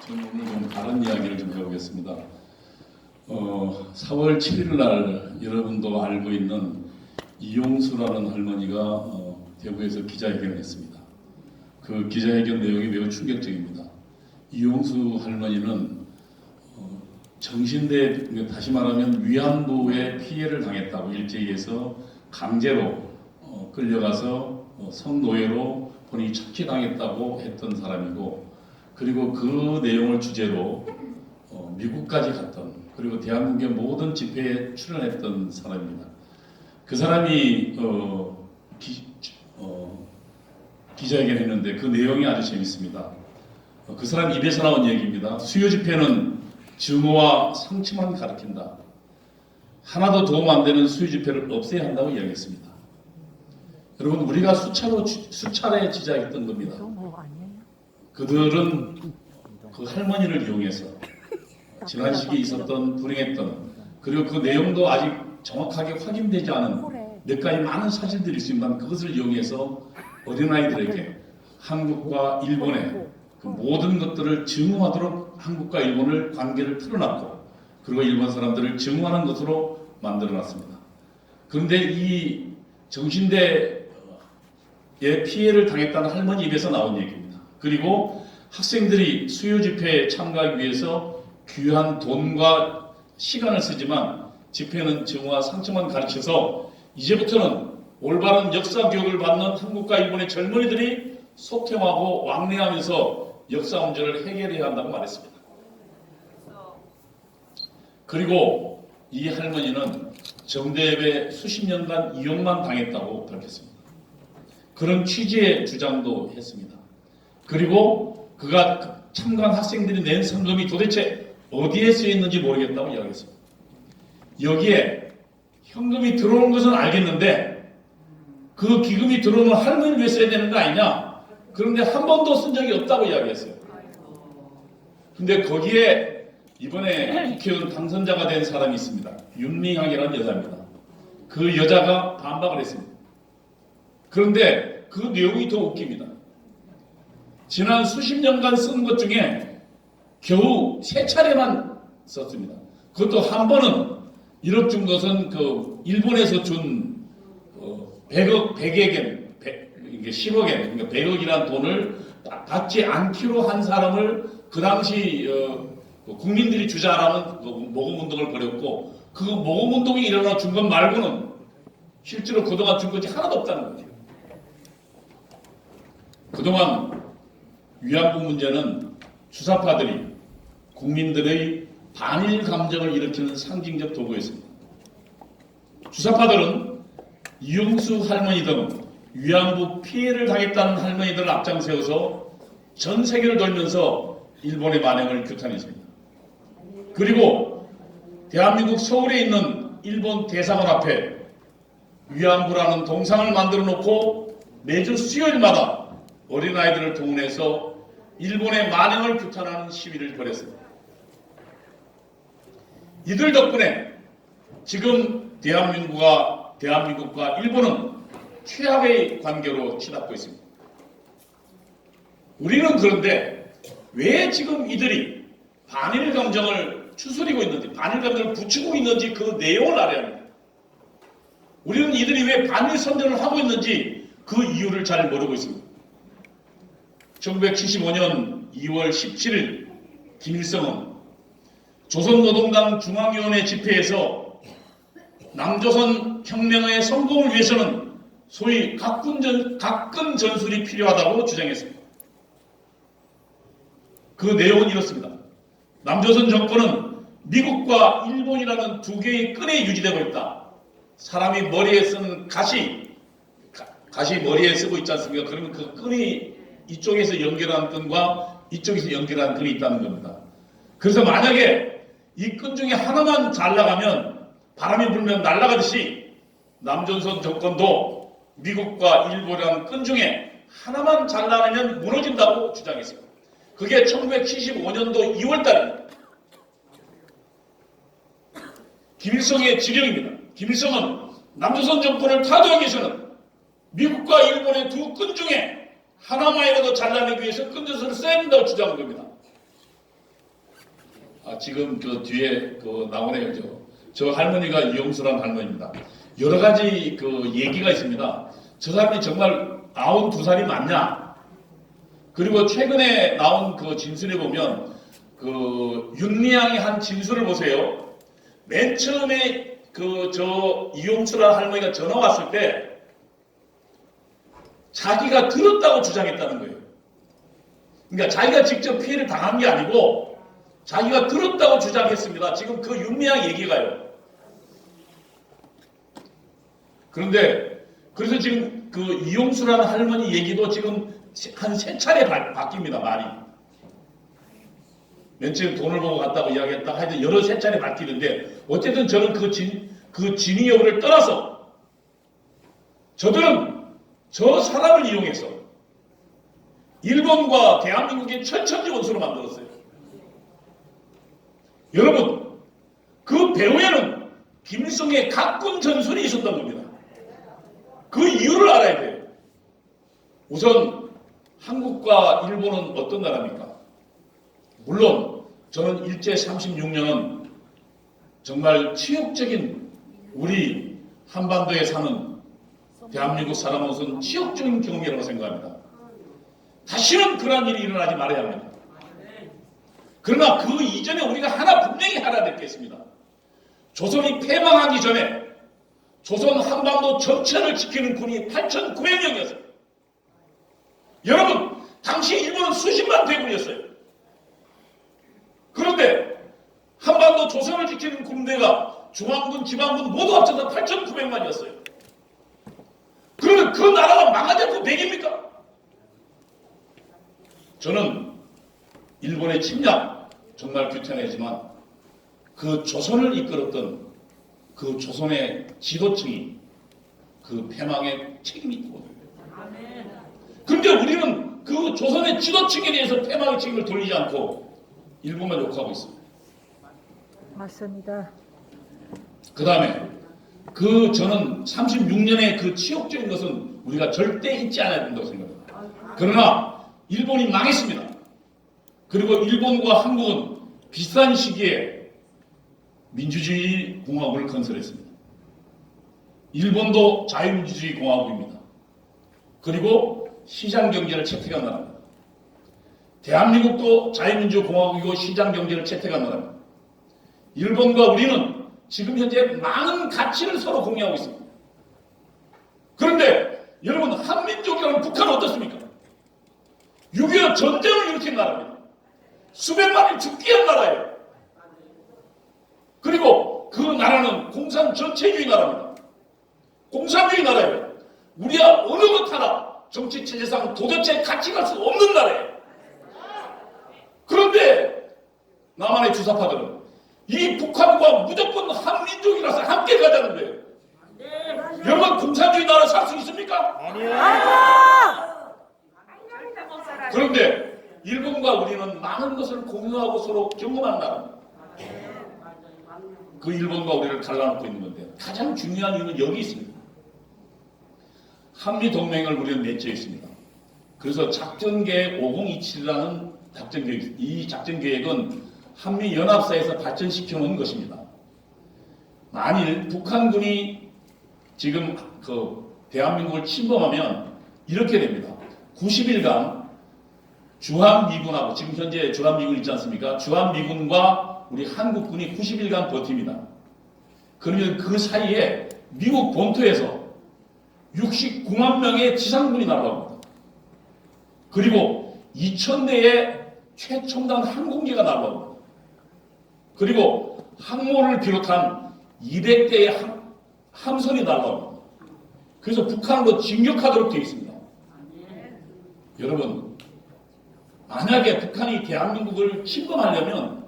저는 오늘 좀 다른 이야기를 좀 해보겠습니다. 4월 7일 날 여러분도 알고 있는 이용수라는 할머니가 대구에서 기자회견을 했습니다. 그 기자회견 내용이 매우 충격적입니다. 이용수 할머니는 정신대, 다시 말하면 위안부에 피해를 당했다고 일제히에서 강제로 끌려가서 성노예로 본인이 착취당했다고 했던 사람이고, 그리고 그 내용을 주제로 미국까지 갔던, 그리고 대한민국의 모든 집회에 출연했던 사람입니다. 그 사람이 기자회견 했는데 그 내용이 아주 재밌습니다. 그 사람 입에서 나온 얘기입니다. 수요 집회는 증오와 상처만 가리킨다. 하나도 도움 안 되는 수요 집회를 없애야 한다고 이야기했습니다. 여러분, 우리가 수차례 지적했던 겁니다. 그들은 그 할머니를 이용해서 지난 시기에 있었던 불행했던, 그리고 그 내용도 아직 정확하게 확인되지 않은 몇 가지 많은 사실들이 있습니다. 그것을 이용해서 어린아이들에게 한국과 일본의 그 모든 것들을 증오하도록 한국과 일본을 관계를 틀어놨고, 그리고 일본 사람들을 증오하는 것으로 만들어놨습니다. 그런데 이 정신대에 피해를 당했다는 할머니 입에서 나온 얘기입니다. 그리고 학생들이 수요 집회에 참가하기 위해서 귀한 돈과 시간을 쓰지만 집회는 증오와 상처만 가르쳐서 이제부터는 올바른 역사 교육을 받는 한국과 일본의 젊은이들이 소통하고 왕래하면서 역사 문제를 해결해야 한다고 말했습니다. 그리고 이 할머니는 정대협에 수십 년간 이용만 당했다고 밝혔습니다. 그런 취지의 주장도 했습니다. 그리고 그가 참가한 학생들이 낸 성금이 도대체 어디에 쓰여 있는지 모르겠다고 이야기했습니다. 여기에 현금이 들어오는 것은 알겠는데 그 기금이 들어오면 할머니를 위해 써야 되는 거 아니냐? 그런데 한 번도 쓴 적이 없다고 이야기했어요. 근데 거기에 이번에 국회의원 당선자가 된 사람이 있습니다. 윤미향이라는 여자입니다. 그 여자가 반박을 했습니다. 그런데 그 내용이 더 웃깁니다. 지난 수십 년간 쓴 것 중에 겨우 3차례만 썼습니다. 그것도 한 번은 1억 준 것은 그 일본에서 준 100억엔, 이게 10억엔, 그러니까 100억이라는 돈을 받지 않기로 한 사람을 그 당시 국민들이 주자라는 모금운동을 벌였고, 그 모금운동이 일어나 준 것 말고는 실제로 그동안 준 것이 하나도 없다는 거죠. 그동안 위안부 문제는 주사파들이 국민들의 반일 감정을 일으키는 상징적 도구였습니다. 주사파들은 이용수 할머니 등 위안부 피해를 당했다는 할머니들을 앞장세워서 전 세계를 돌면서 일본의 만행을 규탄했습니다. 그리고 대한민국 서울에 있는 일본 대사관 앞에 위안부라는 동상을 만들어 놓고 매주 수요일마다 어린아이들을 동원해서 일본의 만행을 규탄하는 시위를 벌였습니다. 이들 덕분에 지금 대한민국과 일본은 최악의 관계로 치닫고 있습니다. 우리는 그런데 왜 지금 이들이 반일 감정을 추스리고 있는지, 반일 감정을 붙이고 있는지 그 내용을 알아야 합니다. 우리는 이들이 왜 반일 선전을 하고 있는지 그 이유를 잘 모르고 있습니다. 1975년 2월 17일 김일성은 조선노동당 중앙위원회 집회에서 남조선 혁명의 성공을 위해서는 소위 각근 전술이 필요하다고 주장했습니다. 그 내용은 이렇습니다. 남조선 정권은 미국과 일본이라는 두 개의 끈에 유지되고 있다. 사람이 머리에 쓰는 가시 머리에 쓰고 있지 않습니까? 그러면 그 끈이 이쪽에서 연결한 끈과 이쪽에서 연결한 끈이 있다는 겁니다. 그래서 만약에 이 끈 중에 하나만 잘 나가면, 바람이 불면 날아가듯이 남조선 정권도 미국과 일본이라는 끈 중에 하나만 잘 나가면 무너진다고 주장했습니다. 그게 1975년도 2월 달입니다. 김일성의 지령입니다. 김일성은 남조선 정권을 타도하기 위해서는 미국과 일본의 두 끈 중에 하나만이라도 잘라내기 위해서 끈 전술을 써야 된다고 주장한 겁니다. 지금 그 뒤에 그 나오네요. 저 할머니가 이용수란 할머니입니다. 여러 가지 그 얘기가 있습니다. 저 사람이 정말 92살이 맞냐? 그리고 최근에 나온 그 진술에 보면 그 윤미향이 한 진술을 보세요. 맨 처음에 그 저 이용수란 할머니가 전화 왔을 때 자기가 들었다고 주장했다는 거예요. 그러니까 자기가 직접 피해를 당한 게 아니고 자기가 들었다고 주장했습니다. 지금 그 윤미향 얘기가요. 그런데 그래서 지금 그 이용수라는 할머니 얘기도 지금 한 3차례 바뀝니다. 말이. 맨 처음 돈을 보고 갔다고 이야기했다가 하여튼 여러 3차례 바뀌는데 어쨌든 저는 그 진위 여부를 떠나서 저들은 저 사람을 이용해서 일본과 대한민국의 철천지 원수로 만들었어요. 여러분, 그 배후에는 김일성의 각군 전술이 있었던 겁니다. 그 이유를 알아야 돼요. 우선 한국과 일본은 어떤 나라입니까? 물론 저는 일제 36년은 정말 치욕적인 우리 한반도에 사는 대한민국 사람으로서는 치욕적인 경험이라고 생각합니다. 다시는 그러한 일이 일어나지 말아야 합니다. 그러나 그 이전에 우리가 분명히 하나 듣겠습니다. 조선이 패망하기 전에 조선 한반도 전체를 지키는 군이 8,900명이었어요. 여러분, 당시 일본은 수십만 대군이었어요. 그런데 한반도 조선을 지키는 군대가 중앙군, 지방군 모두 합쳐서 8,900만이었어요. 그러면 그 나라가 망하지 않고 100입니까? 저는 일본의 침략 정말 규탄하지만 그 조선을 이끌었던 그 조선의 지도층이 그 패망의 책임이 있고, 그런데 우리는 그 조선의 지도층에 대해서 패망의 책임을 돌리지 않고 일본만 욕하고 있습니다. 맞습니다. 그 다음에 저는 36년의 그 치욕적인 것은 우리가 절대 잊지 않아야 된다고 생각합니다. 그러나 일본이 망했습니다. 그리고 일본과 한국은 비슷한 시기에 민주주의 공화국을 건설했습니다. 일본도 자유민주주의 공화국입니다. 그리고 시장경제를 채택한 나라입니다. 대한민국도 자유민주 공화국이고 시장경제를 채택한 나라입니다. 일본과 우리는 지금 현재 많은 가치를 서로 공유하고 있습니다. 그런데 여러분, 한민족이라는 북한은 어떻습니까? 6.25 전쟁을 일으킨 나라입니다. 수백만이 죽게 한 나라예요. 그리고 그 나라는 공산 전체주의 나라입니다. 공산주의 나라예요. 우리가 어느 것 하나 정치 체제상 도대체 같이 갈 수 없는 나라예요. 그런데 남한의 주사파들은 이 북한과 무조건 한민족이라서 함께 가자는 거예요. 여러분, 공산주의 나라 살 수 있습니까? 아니요. 그런데 일본과 우리는 많은 것을 공유하고 서로 경험한 나라입니다. 그 일본과 우리를 갈라놓고 있는 건데 가장 중요한 이유는 여기 있습니다. 한미동맹을 우리는 맺혀 있습니다. 그래서 작전계획 5027이라는 작전계획, 이 작전계획은 한미연합사에서 발전시켜 놓은 것입니다. 만일 북한군이 지금 그 대한민국을 침범하면 이렇게 됩니다. 90일간 주한미군하고, 지금 현재 주한미군 있지 않습니까? 주한미군과 우리 한국군이 90일간 버팁니다. 그러면 그 사이에 미국 본토에서 69만 명의 지상군이 날아옵니다. 그리고 2,000대의 최첨단 항공기가 날아옵니다. 그리고 항모를 비롯한 200대의 함선이 날아옵니다. 그래서 북한으로 진격하도록 되어 있습니다. 여러분, 만약에 북한이 대한민국을 침범하려면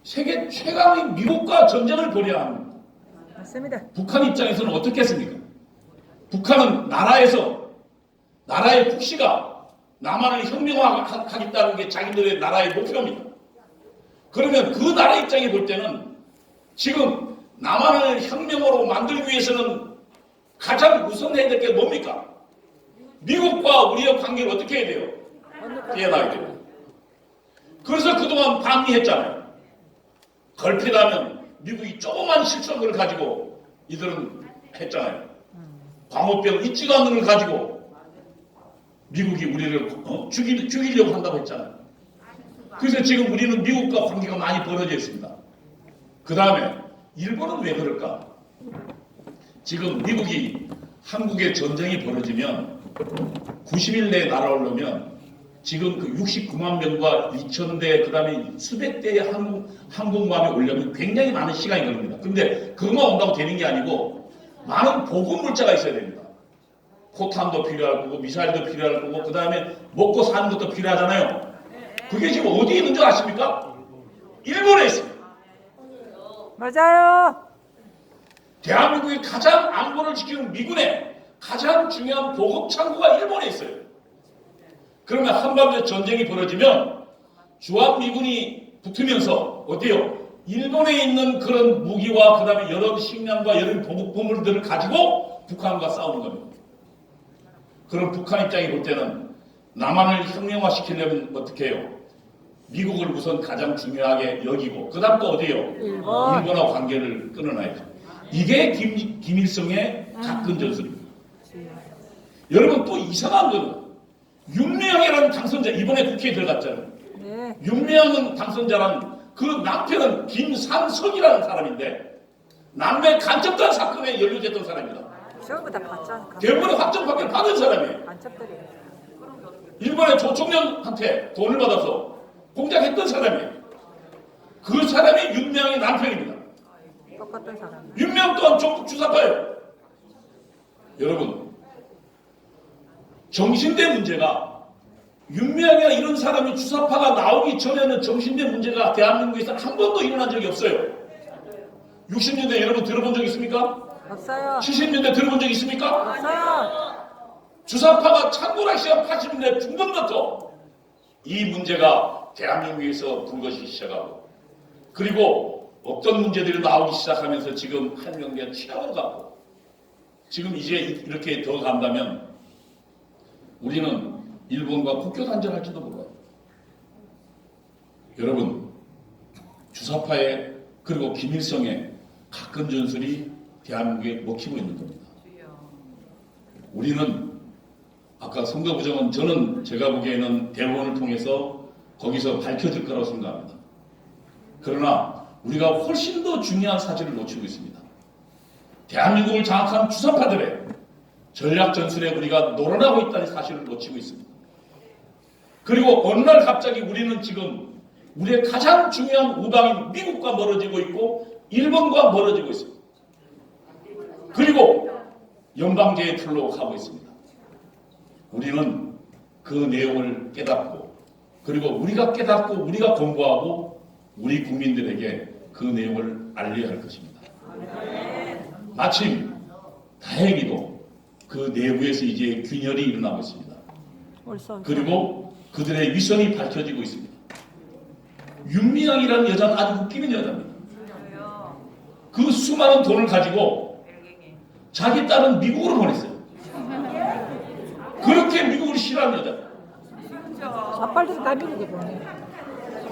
세계 최강의 미국과 전쟁을 벌여야 합니다. 맞습니다. 북한 입장에서는 어떻겠습니까? 북한은 나라의 국시가 남한을 혁명화하겠다는 게 자기들의 나라의 목표입니다. 그러면 그 나라 입장에 볼 때는 지금 남한을 혁명으로 만들기 위해서는 가장 우선해야 될 게 뭡니까? 미국과 우리의 관계를 어떻게 해야 돼요? 떼어나야 돼요. 그래서 그동안 방위했잖아요. 걸핏하면 미국이 조그만 실수를 가지고 이들은 했잖아요. 광우병 있지도 않는 걸 가지고 미국이 우리를 죽이려고 한다고 했잖아요. 그래서 지금 우리는 미국과 관계가 많이 벌어져 있습니다. 그 다음에 일본은 왜 그럴까? 지금 미국이 한국에 전쟁이 벌어지면 90일 내에 날아오려면 지금 그 69만 명과 2,000대 그 다음에 수백 대의 항공모함이 오려면 굉장히 많은 시간이 걸립니다. 근데 그것만 온다고 되는 게 아니고 많은 보급 물자가 있어야 됩니다. 포탄도 필요할 거고 미사일도 필요할 거고 그 다음에 먹고 사는 것도 필요하잖아요. 그게 지금 어디에 있는 줄 아십니까? 일본에 있습니다. 맞아요. 대한민국의 가장 안보를 지키는 미군의 가장 중요한 보급 창고가 일본에 있어요. 그러면 한반도에 전쟁이 벌어지면 주한미군이 붙으면서 어때요? 일본에 있는 그런 무기와 그 다음에 여러 식량과 여러 보급품들을 가지고 북한과 싸우는 겁니다. 그럼 북한 입장이 볼 때는 남한을 혁명화시키려면 어떻게 해요? 미국을 우선 가장 중요하게 여기고 그 다음 또 어디에요? 일본하고 관계를 끊어놔야죠. 이게 김일성의 가끔 전술입니다. 여러분 또 이상한 거는 윤미향이라는 당선자 이번에 국회에 들어갔잖아요. 네. 윤미향은 당선자란 그 남편은 김상석이라는 사람인데 남매 간첩단 사건에 연루됐던 사람입니다. 전부 다 봤잖아. 대부분의 확정 판결 받은 사람이에요. 간첩들이. 일본의 조총련한테 돈을 받아서 공작했던 사람이에요. 그 사람이 윤미향의 남편입니다. 똑같은 사람. 윤미향 또한 전국 주사파예요. 여러분 정신대 문제가 윤미향이나 이런 사람이 주사파가 나오기 전에는 정신대 문제가 대한민국에서 한 번도 일어난 적이 없어요. 60년대 여러분 들어본 적 있습니까? 없어요. 70년대 들어본 적 있습니까? 없어요. 주사파가 창궐하기 시작 80년대 중반부터 이 문제가 대한민국에서 불거지기 시작하고 그리고 어떤 문제들이 나오기 시작하면서 지금 한명대 취향으로 가고 지금 이제 이렇게 더 간다면 우리는 일본과 국교 단절할지도 몰라요. 여러분 주사파의 그리고 김일성의 가끔 전술이 대한민국에 먹히고 있는 겁니다. 우리는 아까 선거 부정은 저는 제가 보기에는 대법원을 통해서 거기서 밝혀질 거라고 생각합니다. 그러나 우리가 훨씬 더 중요한 사실을 놓치고 있습니다. 대한민국을 장악한 주사파들의 전략 전술에 우리가 노련하고 있다는 사실을 놓치고 있습니다. 그리고 어느 날 갑자기 우리는 지금 우리의 가장 중요한 우방인 미국과 멀어지고 있고 일본과 멀어지고 있습니다. 그리고 연방제의 틀로 가고 있습니다. 우리는 그 내용을 깨닫고 그리고 우리가 깨닫고 우리가 공부하고 우리 국민들에게 그 내용을 알려야 할 것입니다. 마침 다행히도 그 내부에서 이제 균열이 일어나고 있습니다. 그리고 그들의 위선이 밝혀지고 있습니다. 윤미향이라는 여자는 아주 웃기는 여자입니다. 그 수많은 돈을 가지고 자기 딸은 미국으로 보냈어요. 그렇게 미국을 싫어하는 여자. 좌빨대서 다 미국에 보내.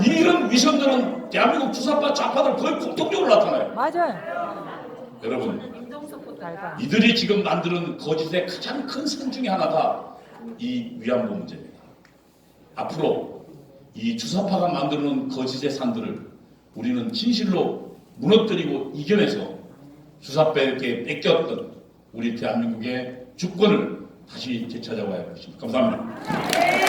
이런 위선들은 대한민국 주사파 좌파들 거의 공통적으로 나타나요. 맞아요. 여러분 얇아. 이들이 지금 만드는 거짓의 가장 큰 산 중에 하나가 이 위안부 문제입니다. 앞으로 이 주사파가 만드는 거짓의 산들을 우리는 진실로 무너뜨리고 이겨내서 주사파에게 뺏겼던 우리 대한민국의 주권을 다시 되찾아와야 할 것입니다. 감사합니다.